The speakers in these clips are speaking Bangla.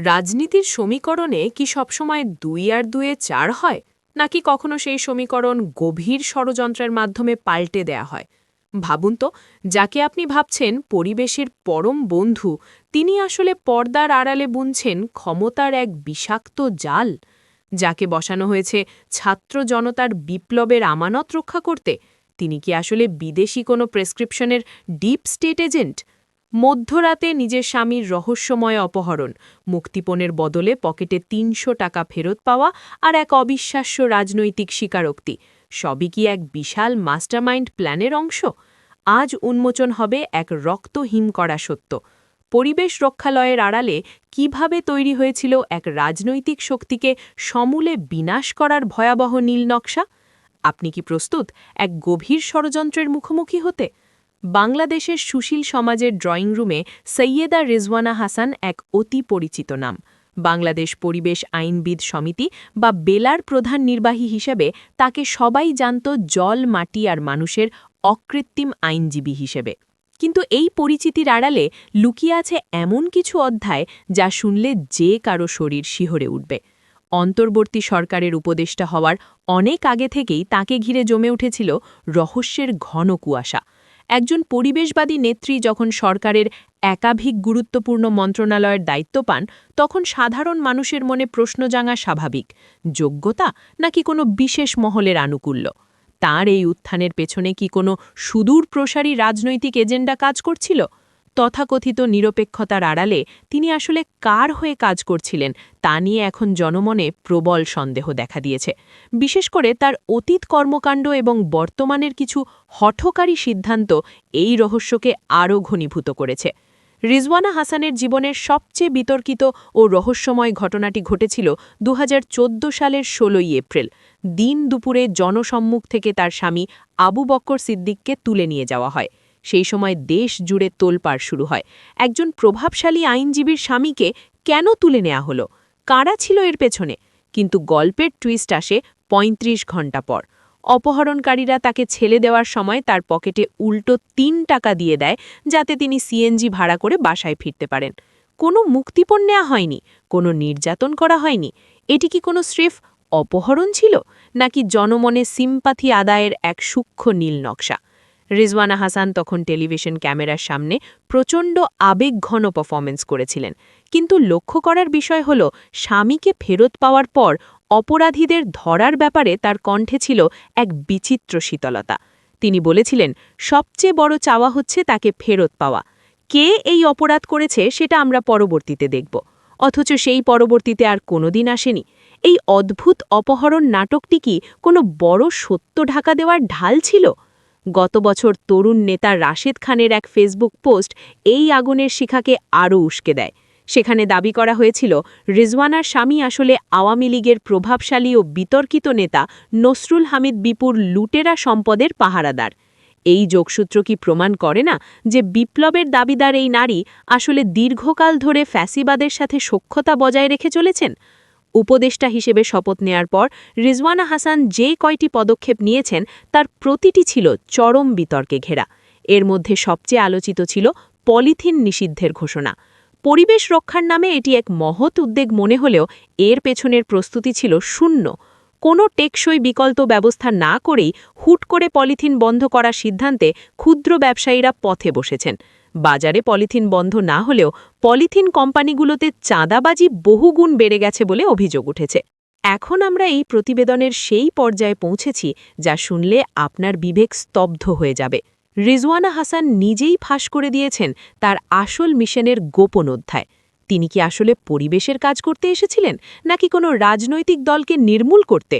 রাজনীতির সমীকরণে কি সবসময় ২ আর ২ ৪ হয়, নাকি কখনো সেই সমীকরণ গভীর ষড়যন্ত্রের মাধ্যমে পাল্টে দেয়া হয়? ভাবুন তো, যাকে আপনি ভাবছেন পরিবেশের পরম বন্ধু, তিনি আসলে পর্দার আড়ালে বুনছেন ক্ষমতার এক বিষাক্ত জাল। যাকে বসানো হয়েছে ছাত্র জনতার বিপ্লবের আমানত রক্ষা করতে, তিনি কি আসলে বিদেশি কোনো প্রেসক্রিপশনের ডিপ স্টেট এজেন্ট? মধ্যরাতে নিজের স্বামীর রহস্যময় অপহরণ, মুক্তিপণের বদলে পকেটে ৩০০ টাকা ফেরত পাওয়া আর এক অবিশ্বাস্য রাজনৈতিক স্বীকারোক্তি, সবই কি এক বিশাল মাস্টারমাইন্ড প্ল্যানের অংশ? আজ উন্মোচন হবে এক রক্তহীন করা সত্য। পরিবেশ রক্ষালয়ের আড়ালে কিভাবে তৈরি হয়েছিল এক রাজনৈতিক শক্তিকে সমূলে বিনাশ করার ভয়াবহ নীল নকশা? আপনি কি প্রস্তুত এক গভীর ষড়যন্ত্রের মুখোমুখি হতে? বাংলাদেশের সুশীল সমাজের ড্রয়িং রুমে সৈয়দা রিজওয়ানা হাসান এক অতি পরিচিত নাম। বাংলাদেশ পরিবেশ আইনবিদ সমিতি বা বেলার প্রধান নির্বাহী হিসেবে তাকে সবাই জানত জল, মাটি আর মানুষের অকৃত্রিম আইনজীবী হিসেবে। কিন্তু এই পরিচিতির আড়ালে লুকিয়ে আছে এমন কিছু অধ্যায় যা শুনলে যে কারো শরীর শিহরে উঠবে। অন্তর্বর্তী সরকারের উপদেষ্টা হওয়ার অনেক আগে থেকেই তাকে ঘিরে জমে উঠেছিল রহস্যের ঘন কুয়াশা। একজন পরিবেশবাদী নেত্রী যখন সরকারের একাধিক গুরুত্বপূর্ণ মন্ত্রণালয়ের দায়িত্ব পান, তখন সাধারণ মানুষের মনে প্রশ্ন জাগা স্বাভাবিক, যোগ্যতা নাকি কোনো বিশেষ মহলের আনুকূল্য? তার এই উত্থানের পেছনে কি কোনো সুদূর প্রসারী রাজনৈতিক এজেন্ডা কাজ করছিল? তথাকথিত নিরপেক্ষতার আড়ালে তিনি আসলে কার হয়ে কাজ করছিলেন তা নিয়ে এখন জনমনে প্রবল সন্দেহ দেখা দিয়েছে। বিশেষ করে তার অতীত কর্মকাণ্ড এবং বর্তমানের কিছু হঠকারী সিদ্ধান্ত এই রহস্যকে আরও ঘনীভূত করেছে। রিজওয়ানা হাসানের জীবনের সবচেয়ে বিতর্কিত ও রহস্যময় ঘটনাটি ঘটেছিল ২০১৪ সালের ১৬ই এপ্রিল। দিন দুপুরে জনসম্মুখ থেকে তার স্বামী আবু বক্কর সিদ্দিককে তুলে নিয়ে যাওয়া হয়। সেই সময় দেশ জুড়ে তোলপাড় শুরু হয়। একজন প্রভাবশালী আইনজীবীর স্বামীকে কেন তুলে নেওয়া হলো? কারা ছিল এর পেছনে? কিন্তু গল্পের টুইস্ট আসে ৩৫ ঘণ্টা পর। অপহরণকারীরা তাকে ছেড়ে দেওয়ার সময় তার পকেটে উল্টো ৩ টাকা দিয়ে দেয়, যাতে তিনি সিএনজি ভাড়া করে বাসায় ফিরতে পারেন। কোনো মুক্তিপণ নেওয়া হয়নি, কোনো নির্যাতন করা হয়নি। এটি কি কোনো স্রেফ অপহরণ ছিল, নাকি জনমনে সিম্পাথি আদায়ের এক সূক্ষ্ম নীল নকশা? রিজওয়ানা হাসান তখন টেলিভিশন ক্যামেরার সামনে প্রচণ্ড আবেগঘন পারফরমেন্স করেছিলেন। কিন্তু লক্ষ্য করার বিষয় হল, স্বামীকে ফেরত পাওয়ার পর অপরাধীদের ধরার ব্যাপারে তার কণ্ঠে ছিল এক বিচিত্র শীতলতা। তিনি বলেছিলেন, সবচেয়ে বড় চাওয়া হচ্ছে তাকে ফেরত পাওয়া। কে এই অপরাধ করেছে সেটা আমরা পরবর্তীতে দেখব। অথচ সেই পরবর্তীতে আর কোনোদিন আসেনি। এই অদ্ভুত অপহরণ নাটকটি কি কোনো বড় সত্য ঢাকা দেওয়ার ঢাল ছিল? গত বছর তরুণ নেতা রাশেদ খানের এক ফেসবুক পোস্ট এই আগুনের শিখাকে আরও উস্কে দেয়। সেখানে দাবি করা হয়েছিল, রিজওয়ানার স্বামী আসলে আওয়ামী লীগের প্রভাবশালী ও বিতর্কিত নেতা নসরুল হামিদ বিপুর লুটেরা সম্পদের পাহারাদার। এই যোগসূত্র কি প্রমাণ করে না যে বিপ্লবের দাবিদার এই নারী আসলে দীর্ঘকাল ধরে ফ্যাসিবাদের সাথে সখ্যতা বজায় রেখে চলেছেন? উপদেষ্টা হিসেবে শপথ নেয়ার পর রিজওয়ানা হাসান যে কয়টি পদক্ষেপ নিয়েছেন তার প্রতিটি ছিল চরম বিতর্কে ঘেরা। এর মধ্যে সবচেয়ে আলোচিত ছিল পলিথিন নিষিদ্ধের ঘোষণা। পরিবেশ রক্ষার নামে এটি এক মহৎ উদ্যোগ মনে হলেও এর পেছনের প্রস্তুতি ছিল শূন্য। কোনো টেকসই বিকল্প ব্যবস্থা না করেই হুট করে পলিথিন বন্ধ করার সিদ্ধান্তে ক্ষুদ্র ব্যবসায়ীরা পথে বসেছেন। বাজারে পলিথিন বন্ধ না হলেও পলিথিন কোম্পানিগুলোতে চাঁদাবাজি বহুগুণ বেড়ে গেছে বলে অভিযোগ উঠেছে। এখন আমরা এই প্রতিবেদনের সেই পর্যায়ে পৌঁছেছি যা শুনলে আপনার বিবেক স্তব্ধ হয়ে যাবে। রিজওয়ানা হাসান নিজেই ফাঁস করে দিয়েছেন তার আসল মিশনের গোপন অধ্যায়। তিনি কি আসলে পরিবেশের কাজ করতে এসেছিলেন, নাকি কোনো রাজনৈতিক দলকে নির্মূল করতে?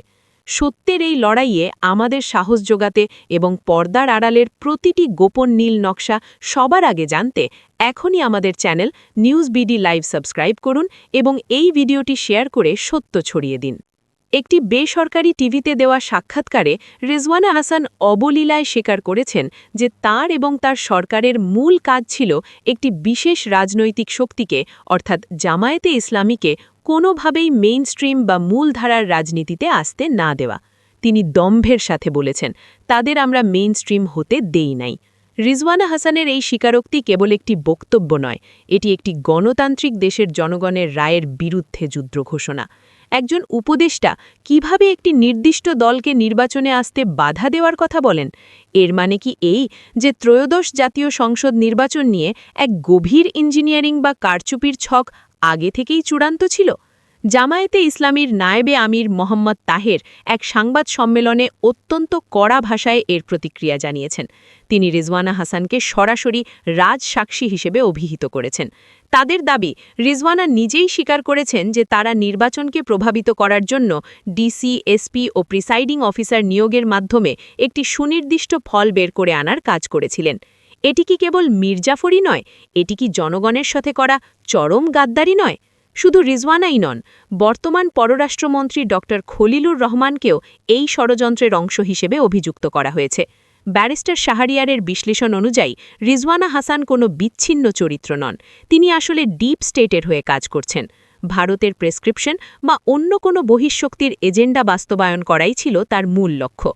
সত্যের এই লড়াইয়ে আমাদের সাহস জোগাতে এবং পর্দার আড়ালের প্রতিটি গোপন নীল নকশা সবার আগে জানতে এখনই আমাদের channel news BD live subscribe করুন এবং এই ভিডিওটি শেয়ার করে সত্য ছড়িয়ে দিন। একটি বেসরকারি টিভিতে দেওয়া সাক্ষাৎকারে রিজওয়ানা হাসান অবলীলায় স্বীকার করেছেন যে তার এবং তার সরকারের মূল কাজ ছিল একটি বিশেষ রাজনৈতিক শক্তিকে, অর্থাৎ জামায়াতে ইসলামীকে, কোনোভাবেই মেইনস্ট্রিম বা মূলধারার রাজনীতিতে আসতে না দেওয়া। তিনি দম্ভের সাথে বলেছেন, তাদের আমরা মেইনস্ট্রিম হতে দেই নাই। রিজওয়ানা হাসানের এই স্বীকারোক্তি কেবল একটি বক্তব্য নয়, এটি একটি গণতান্ত্রিক দেশের জনগণের রায়ের বিরুদ্ধে যুদ্ধ ঘোষণা। একজন উপদেষ্টা কিভাবে একটি নির্দিষ্ট দলকে নির্বাচনে আসতে বাধা দেওয়ার কথা বলেন? এর মানে কি এই যে ত্রয়োদশ জাতীয় সংসদ নির্বাচন নিয়ে এক গভীর ইঞ্জিনিয়ারিং বা কারচুপির ছক আগে থেকেই চূড়ান্ত ছিল? জামায়াতে ইসলামীর নায়েবে আমির মোহাম্মদ তাহের এক সংবাদ সম্মেলনে অত্যন্ত কড়া ভাষায় এর প্রতিক্রিয়া জানিয়েছেন। তিনি রিজওয়ানা হাসানকে সরাসরি রাজসাক্ষী হিসেবে অভিহিত করেছেন। তাদের দাবি, রিজওয়ানা নিজেই স্বীকার করেছেন যে তারা নির্বাচনকে প্রভাবিত করার জন্য ডিসি, এসপি ও প্রিসাইডিং অফিসার নিয়োগের মাধ্যমে একটি সুনির্দিষ্ট ফল বের করে আনার কাজ করেছিলেন। এটি কি কেবল মির্জাফরই নয়, এটি কি জনগণের সাথে করা চরম গাদ্দারি নয়? শুধু রিজওয়ানাই নন, বর্তমান পররাষ্ট্রমন্ত্রী ড খলিলুর রহমানকেও এই ষড়যন্ত্রের অংশ হিসেবে অভিযুক্ত করা হয়েছে। ব্যারিস্টার শাহরিয়ারের বিশ্লেষণ অনুযায়ী রিজওয়ানা হাসান কোনো বিচ্ছিন্ন চরিত্র নন, তিনি আসলে ডিপ স্টেটের হয়ে কাজ করছেন। ভারতের প্রেসক্রিপশন বা অন্য কোনো বহিঃশক্তির এজেন্ডা বাস্তবায়ন করাই ছিল তার মূল লক্ষ্য।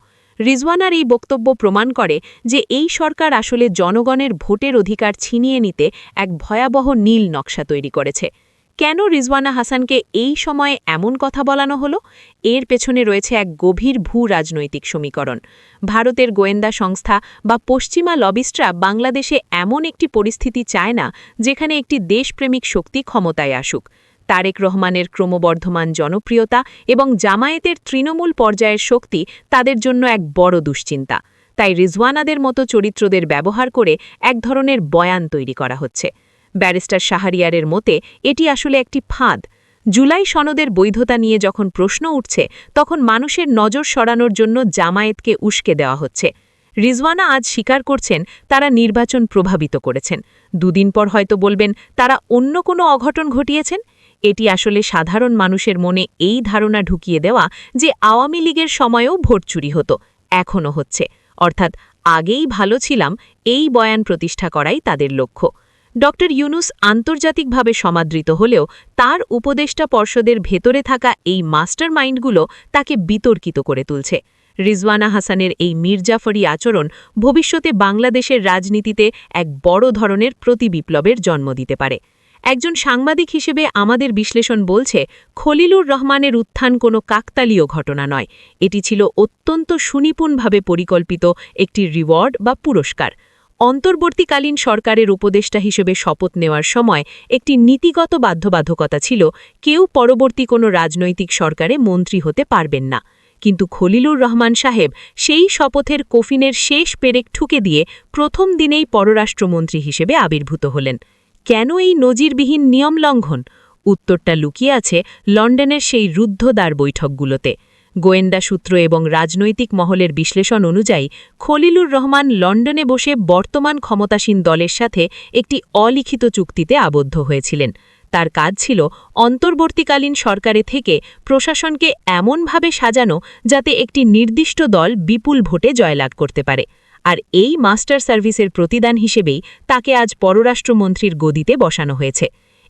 রিজওয়ানার এই বক্তব্য প্রমাণ করে যে এই সরকার আসলে জনগণের ভোটের অধিকার ছিনিয়ে নিতে এক ভয়াবহ নীল নকশা তৈরি করেছে। কেন রিজওয়ানা হাসানকে এই সময়ে এমন কথা বলানো হলো? এর পেছনে রয়েছে এক গভীর ভূ-রাজনৈতিক সমীকরণ। ভারতের গোয়েন্দা সংস্থা বা পশ্চিমা লবিস্টরা বাংলাদেশে এমন একটি পরিস্থিতি চায় না যেখানে একটি দেশপ্রেমিক শক্তি ক্ষমতায় আসুক। তারেক রহমানের ক্রমবর্ধমান জনপ্রিয়তা এবং জামায়াতের তৃণমূল পর্যায়ের শক্তি তাদের জন্য এক বড় দুশ্চিন্তা। তাই রিজওয়ানাদের মতো চরিত্রদের ব্যবহার করে এক ধরনের বয়ান তৈরি করা হচ্ছে। ব্যারিস্টার শাহরিয়ারের মতে এটি আসলে একটি ফাঁদ। জুলাই সনদের বৈধতা নিয়ে যখন প্রশ্ন উঠছে, তখন মানুষের নজর সরানোর জন্য জামায়াতকে উস্কে দেওয়া হচ্ছে। রিজওয়ানা আজ স্বীকার করছেন তারা নির্বাচন প্রভাবিত করেছেন, দুদিন পর হয়তো বলবেন তারা অন্য কোনো অঘটন ঘটিয়েছেন। এটি আসলে সাধারণ মানুষের মনে এই ধারণা ঢুকিয়ে দেওয়া যে আওয়ামী লীগের সময়েও ভোট চুরি হতো, এখনও হচ্ছে, অর্থাৎ আগেই ভালো ছিলাম, এই বয়ান প্রতিষ্ঠা করাই তাদের লক্ষ্য। ড ইউনুস আন্তর্জাতিকভাবে সমাদৃত হলেও তার উপদেষ্টা পর্ষদের ভেতরে থাকা এই মাস্টার মাইন্ডগুলো তাকে বিতর্কিত করে তুলছে। রিজওয়ানা হাসানের এই মির্জাফরি আচরণ ভবিষ্যতে বাংলাদেশের রাজনীতিতে এক বড় ধরনের প্রতিবিপ্লবের জন্ম দিতে পারে। একজন সাংবাদিক হিসেবে আমাদের বিশ্লেষণ বলছে, খলিলুর রহমানের উত্থান কোনো কাকতালীয় ঘটনা নয়, এটি ছিল অত্যন্ত সুনিপুণভাবে পরিকল্পিত একটি রিওয়ার্ড বা পুরস্কার। অন্তর্বর্তীকালীন সরকারের উপদেষ্টা হিসেবে শপথ নেওয়ার সময় একটি নীতিগত বাধ্যবাধকতা ছিল, কেউ পরবর্তী কোনো রাজনৈতিক সরকারে মন্ত্রী হতে পারবেন না। কিন্তু খলিলুর রহমান সাহেব সেই শপথের কফিনের শেষ পেরেক ঠুকে দিয়ে প্রথম দিনেই পররাষ্ট্রমন্ত্রী হিসেবে আবির্ভূত হলেন। কেন এই নজিরবিহীন নিয়ম লঙ্ঘন? উত্তরটা লুকিয়ে আছে লন্ডনের সেই রুদ্ধদ্বার বৈঠকগুলোতে। গোয়েন্দা সূত্র এবং রাজনৈতিক মহলের বিশ্লেষণ অনুযায়ী খলিলুর রহমান লন্ডনে বসে বর্তমান ক্ষমতাসীন দলের সাথে একটি অলিখিত চুক্তিতে আবদ্ধ হয়েছিলেন। তার কাজ ছিল অন্তর্বর্তীকালীন সরকারে থেকে প্রশাসনকে এমনভাবে সাজানো যাতে একটি নির্দিষ্ট দল বিপুল ভোটে জয়লাভ করতে পারে। আর এই মাস্টার সার্ভিসের প্রতিদান হিসেবেই তাকে আজ পররাষ্ট্রমন্ত্রীর গদিতে বসানো হয়েছে।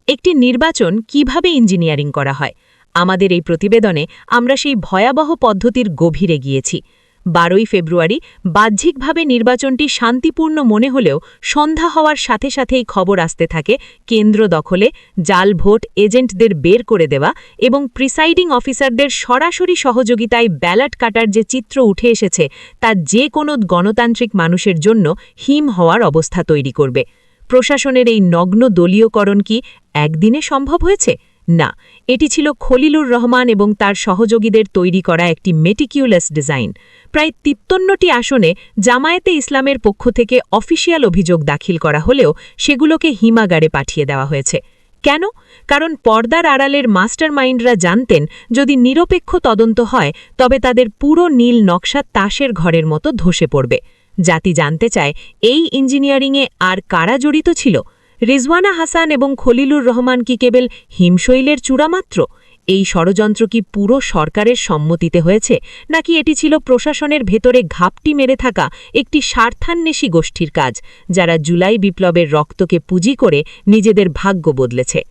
একটি নির্বাচন কিভাবে ইঞ্জিনিয়ারিং করা হয়? আমাদের এই প্রতিবেদনে আমরা সেই ভয়াবহ পদ্ধতির গভীরে গিয়েছি। 12ই ফেব্রুয়ারি বাহ্যিকভাবে নির্বাচনটি শান্তিপূর্ণ মনে হলেও সন্ধ্যা হওয়ার সাথে সাথেই খবর আসতে থাকে কেন্দ্র দখলে, জাল ভোট এজেন্টদের বের করে দেওয়া এবং প্রিসাইডিং অফিসারদের সরাসরি সহযোগিতায় ব্যালট কাটার যে চিত্র উঠে এসেছে তা যে কোনো গণতান্ত্রিক মানুষের জন্য হিম হওয়ার অবস্থা তৈরি করবে। প্রশাসনের এই নগ্ন দলীয়করণ কি একদিনে সম্ভব হয়েছে? না, এটি ছিল খলিলুর রহমান এবং তার সহযোগীদের তৈরি করা একটি মেটিকিউলাস ডিজাইন। প্রায় 53টি আসনে জামায়াতে ইসলামের পক্ষ থেকে অফিসিয়াল অভিযোগ দাখিল করা হলেও সেগুলোকে হিমাগারে পাঠিয়ে দেওয়া হয়েছে। কেন? কারণ পর্দার আড়ালের মাস্টার মাইন্ডরা জানতেন যদি নিরপেক্ষ তদন্ত হয় তবে তাদের পুরো নীল নকশা তাসের ঘরের মতো ধসে পড়বে। জাতি জানতে চায় এই ইঞ্জিনিয়ারিংয়ে আর কারা জড়িত ছিল? রিজওয়ানা হাসান এবং খলিলুর রহমান কি কেবল হিমশৈলের চূড়ামাত্র? এই ষড়যন্ত্র কি পুরো সরকারের সম্মতিতে হয়েছে, নাকি এটি ছিল প্রশাসনের ভেতরে ঘাপটি মেরে থাকা একটি স্বার্থান্বেষী গোষ্ঠীর কাজ, যারা জুলাই বিপ্লবের রক্তকে পুঁজি করে নিজেদের ভাগ্য বদলেছে?